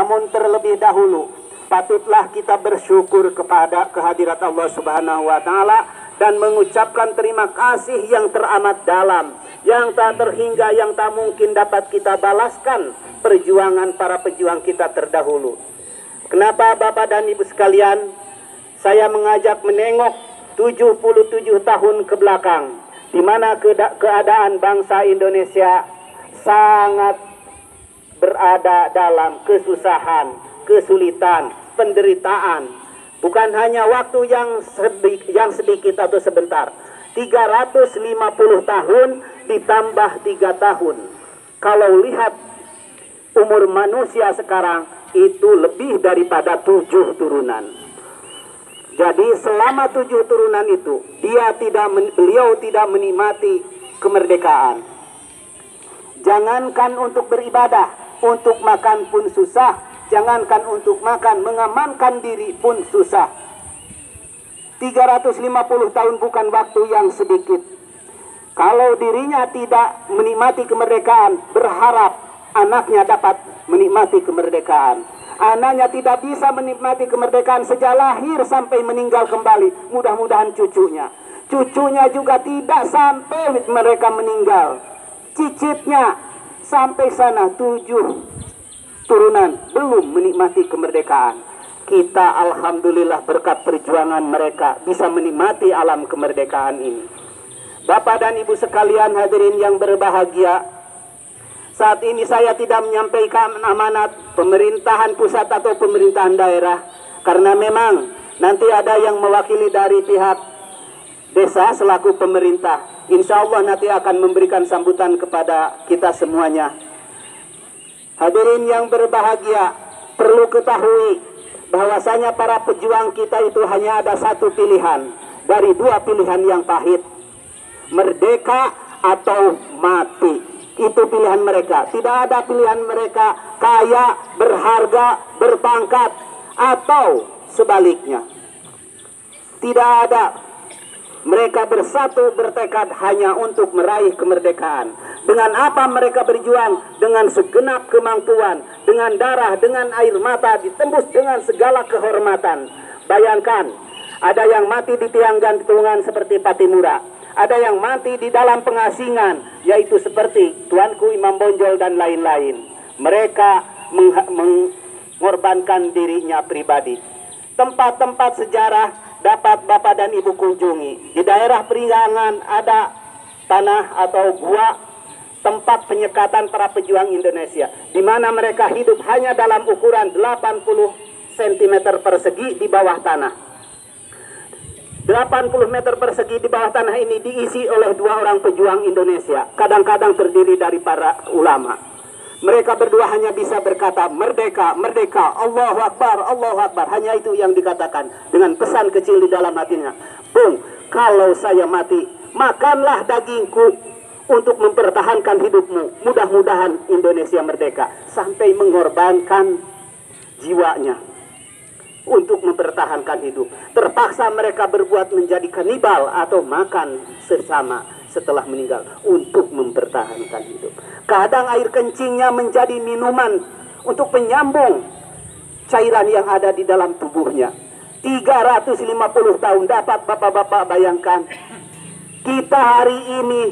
Namun terlebih dahulu patutlah kita bersyukur kepada kehadirat Allah Subhanahu wa taala dan mengucapkan terima kasih yang teramat dalam, yang tak terhingga, yang tak mungkin dapat kita balaskan perjuangan para pejuang kita terdahulu. Kenapa Bapak dan Ibu sekalian, saya mengajak menengok 77 tahun ke belakang, di mana keadaan bangsa Indonesia sangat berada dalam kesusahan, kesulitan, penderitaan. Bukan hanya waktu yang sedikit atau sebentar. 350 tahun ditambah 3 tahun. Kalau lihat umur manusia sekarang itu lebih daripada 7 turunan. Jadi selama 7 turunan itu beliau tidak menikmati kemerdekaan. Jangankan untuk beribadah, untuk makan pun susah. Jangankan untuk makan, mengamankan diri pun susah. 350 tahun bukan waktu yang sedikit. Kalau dirinya tidak menikmati kemerdekaan, berharap anaknya dapat menikmati kemerdekaan. Anaknya tidak bisa menikmati kemerdekaan sejak lahir sampai meninggal kembali. Mudah-mudahan cucunya. Cucunya juga tidak sampai mereka meninggal. Cicitnya sampai sana 7 turunan belum menikmati kemerdekaan. Kita alhamdulillah berkat perjuangan mereka bisa menikmati alam kemerdekaan ini. Bapak dan Ibu sekalian hadirin yang berbahagia, saat ini saya tidak menyampaikan amanat pemerintahan pusat atau pemerintahan daerah, karena memang nanti ada yang mewakili dari pihak desa selaku pemerintah. Insya Allah nanti akan memberikan sambutan kepada kita semuanya. Hadirin yang berbahagia, perlu ketahui bahwasanya para pejuang kita itu hanya ada satu pilihan dari 2 pilihan yang pahit. Merdeka atau mati. Itu pilihan mereka. Tidak ada pilihan mereka kaya, berharga, berpangkat, atau sebaliknya. Tidak ada. Mereka bersatu bertekad hanya untuk meraih kemerdekaan. Dengan apa mereka berjuang? Dengan segenap kemampuan, dengan darah, dengan air mata, ditembus dengan segala kehormatan. Bayangkan, ada yang mati di tiang gantungan seperti Patimura. Ada yang mati di dalam pengasingan, yaitu seperti Tuanku Imam Bonjol dan lain-lain. Mereka mengorbankan dirinya pribadi. Tempat-tempat sejarah dapat Bapak dan Ibu kunjungi. Di daerah Peringgangan ada tanah atau gua tempat penyekatan para pejuang Indonesia, di mana mereka hidup hanya dalam ukuran 80 cm persegi di bawah tanah. 80 meter persegi di bawah tanah ini diisi oleh 2 orang pejuang Indonesia, kadang-kadang terdiri dari para ulama. Mereka berdua hanya bisa berkata merdeka, merdeka, Allahu Akbar, Allahu Akbar. Hanya itu yang dikatakan dengan pesan kecil di dalam hatinya. Bung, kalau saya mati, makanlah dagingku untuk mempertahankan hidupmu. Mudah-mudahan Indonesia merdeka. Sampai mengorbankan jiwanya untuk mempertahankan hidup. Terpaksa mereka berbuat menjadi kanibal atau makan sesama setelah meninggal untuk mempertahankan hidup. Kadang air kencingnya menjadi minuman untuk penyambung cairan yang ada di dalam tubuhnya. 350 tahun dapat Bapak-bapak bayangkan. Kita hari ini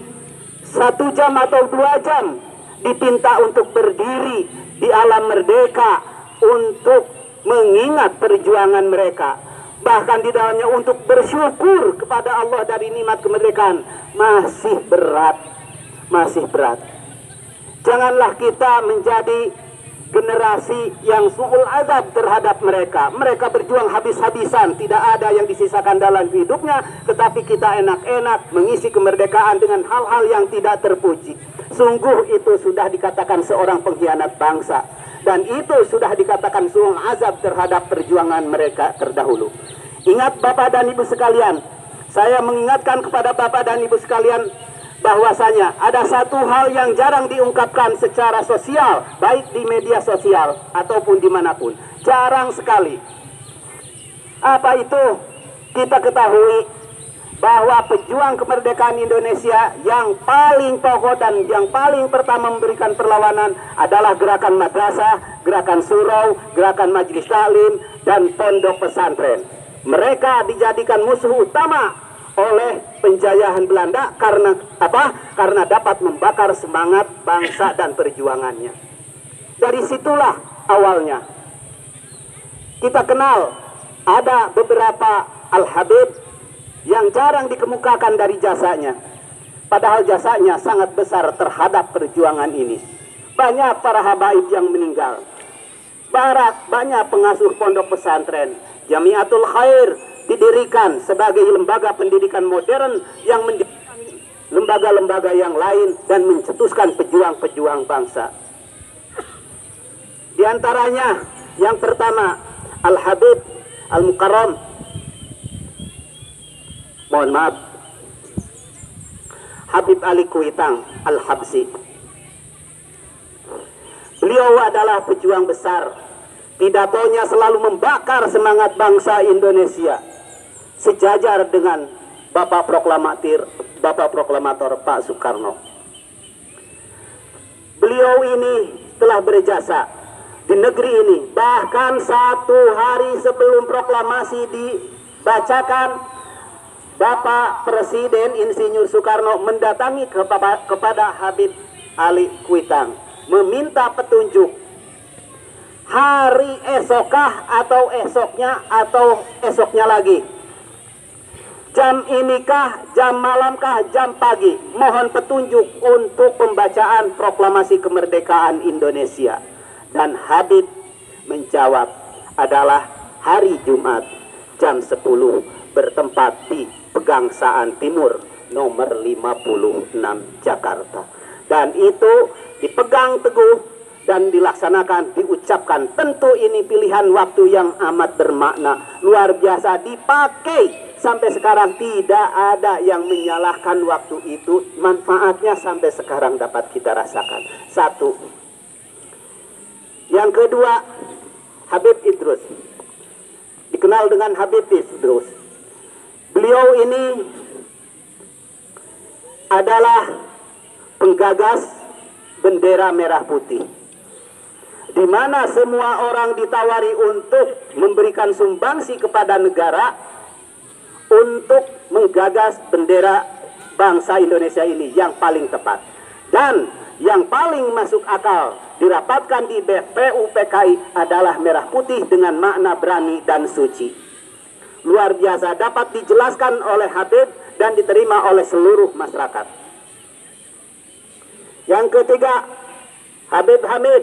1 jam atau 2 jam dipinta untuk berdiri di alam merdeka untuk mengingat perjuangan mereka, bahkan di dalamnya untuk bersyukur kepada Allah dari nikmat kemerdekaan. Masih berat, masih berat. Janganlah kita menjadi generasi yang su'ul azab terhadap mereka. Mereka berjuang habis-habisan, tidak ada yang disisakan dalam hidupnya, tetapi kita enak-enak mengisi kemerdekaan dengan hal-hal yang tidak terpuji. Sungguh itu sudah dikatakan seorang pengkhianat bangsa. Dan itu sudah dikatakan su'ul azab terhadap perjuangan mereka terdahulu. Ingat Bapak dan Ibu sekalian, saya mengingatkan kepada Bapak dan Ibu sekalian bahwasanya ada satu hal yang jarang diungkapkan secara sosial, baik di media sosial ataupun dimanapun. Jarang sekali. Apa itu? Kita ketahui bahwa pejuang kemerdekaan Indonesia yang paling pokok dan yang paling pertama memberikan perlawanan adalah gerakan madrasah, gerakan surau, gerakan majelis taklim, dan pondok pesantren. Mereka dijadikan musuh utama oleh penjajahan Belanda karena apa? Karena dapat membakar semangat bangsa dan perjuangannya. Dari situlah awalnya. Kita kenal ada beberapa Al-Habib yang jarang dikemukakan dari jasanya. Padahal jasanya sangat besar terhadap perjuangan ini. Banyak para habaib yang meninggal. Banyak pengasuh pondok pesantren. Jamiatul Khair didirikan sebagai lembaga pendidikan modern yang mendirikan lembaga-lembaga yang lain dan mencetuskan pejuang-pejuang bangsa. Di antaranya yang pertama Al-Habib Al-Mukarram, mohon maaf, Habib Ali Kuitang Al-Habsi. Beliau adalah pejuang besar. Pidatonya selalu membakar semangat bangsa Indonesia, sejajar dengan Bapak Proklamator Pak Soekarno. Beliau ini telah berjasa di negeri ini. Bahkan 1 hari sebelum proklamasi dibacakan, Bapak Presiden Insinyur Soekarno mendatangi kepada Habib Ali Kuitang, meminta petunjuk hari esokah atau esoknya atau esoknya lagi, jam inikah, jam malamkah, jam pagi, mohon petunjuk untuk pembacaan proklamasi kemerdekaan Indonesia. Dan Habib menjawab adalah hari Jumat jam 10 bertempat di Pegangsaan Timur nomor 56 Jakarta. Dan itu dipegang teguh dan dilaksanakan, diucapkan. Tentu ini pilihan waktu yang amat bermakna, luar biasa, dipakai sampai sekarang. Tidak ada yang menyalahkan waktu itu. Manfaatnya sampai sekarang dapat kita rasakan. Satu. Yang kedua, Habib Idrus, dikenal dengan Habib Idrus. Beliau ini adalah penggagas bendera merah putih, di mana semua orang ditawari untuk memberikan sumbangsi kepada negara untuk menggagas bendera bangsa Indonesia ini yang paling tepat. Dan yang paling masuk akal dirapatkan di BPUPKI adalah merah putih dengan makna berani dan suci. Luar biasa, dapat dijelaskan oleh Habib dan diterima oleh seluruh masyarakat. Yang ketiga, Habib Hamid.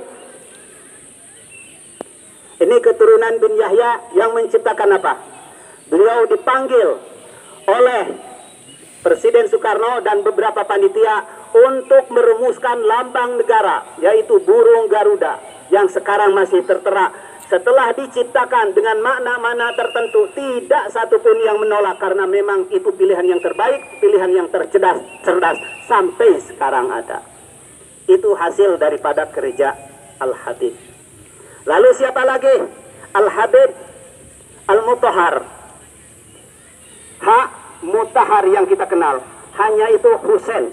Ini keturunan bin Yahya yang menciptakan apa? Beliau dipanggil oleh Presiden Soekarno dan beberapa panitia untuk merumuskan lambang negara, yaitu burung Garuda, yang sekarang masih tertera. Setelah diciptakan dengan makna-makna tertentu, tidak satupun yang menolak karena memang itu pilihan yang terbaik, pilihan yang cerdas sampai sekarang ada. Itu hasil daripada kerja Al-Habib. Lalu siapa lagi? Al-Habib Al-Mutahar. Mutahar yang kita kenal, hanya itu Husain.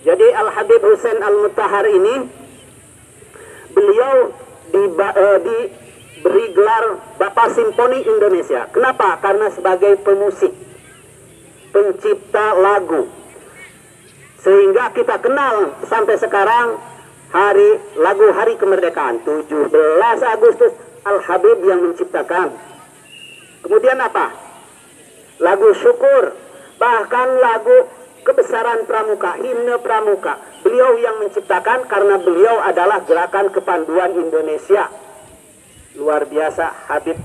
Jadi Al-Habib Husain Al-Mutahar ini, beliau diberi gelar Bapak Simfoni Indonesia. Kenapa? Karena sebagai pemusik, pencipta lagu, sehingga kita kenal sampai sekarang lagu Hari Kemerdekaan 17 Agustus Al-Habib yang menciptakan. Kemudian apa? Lagu syukur, bahkan lagu kebesaran pramuka, himne pramuka, beliau yang menciptakan karena beliau adalah gerakan kepanduan Indonesia. Luar biasa Habib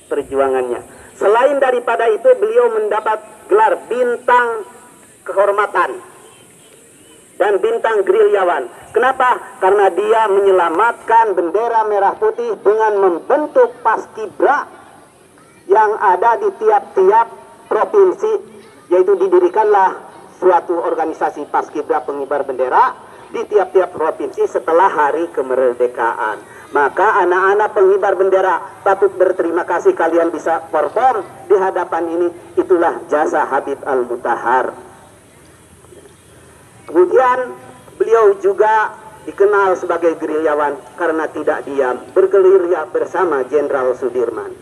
perjuangannya. Selain daripada itu, beliau mendapat gelar bintang kehormatan dan bintang gerilyawan. Kenapa? Karena dia menyelamatkan bendera merah putih dengan membentuk paskibra yang ada di tiap-tiap provinsi, yaitu didirikanlah suatu organisasi paskibra pengibar bendera di tiap-tiap provinsi setelah hari kemerdekaan. Maka anak-anak pengibar bendera patut berterima kasih, kalian bisa perform di hadapan ini, itulah jasa Habib Al-Mutahhar. Kemudian beliau juga dikenal sebagai gerilyawan karena tidak diam, bergerilya bersama Jenderal Sudirman.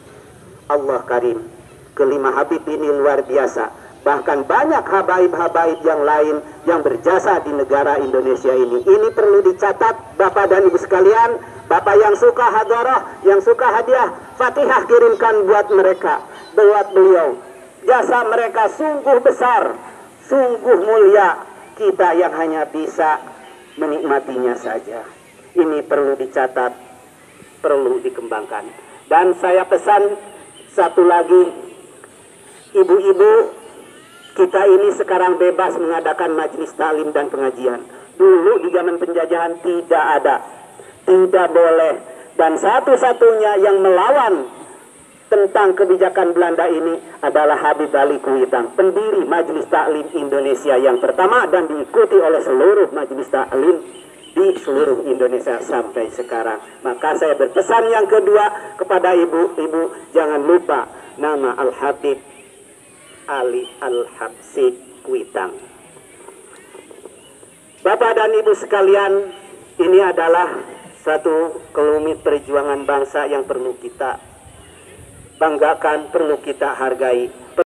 Allah Karim, kelima Habib ini luar biasa. Bahkan banyak habaib-habaib yang lain yang berjasa di negara Indonesia ini. Ini perlu dicatat Bapak dan Ibu sekalian. Bapak yang suka hadarah, yang suka hadiah, Fatihah kirimkan buat mereka, buat beliau. Jasa mereka sungguh besar, sungguh mulia. Kita yang hanya bisa menikmatinya saja. Ini perlu dicatat, perlu dikembangkan. Dan saya pesan satu lagi, ibu-ibu, kita ini sekarang bebas mengadakan majelis taklim dan pengajian. Dulu di zaman penjajahan tidak ada, tidak boleh. Dan satu-satunya yang melawan tentang kebijakan Belanda ini adalah Habib Ali Kuitang, pendiri Majelis Taklim Indonesia yang pertama dan diikuti oleh seluruh majelis taklim di seluruh Indonesia sampai sekarang. Maka saya berpesan yang kedua kepada ibu-ibu, jangan lupa nama Al-Habib Ali Al-Habsi Kuitang. Bapak dan Ibu sekalian, ini adalah satu kelumit perjuangan bangsa yang perlu kita banggakan, perlu kita hargai.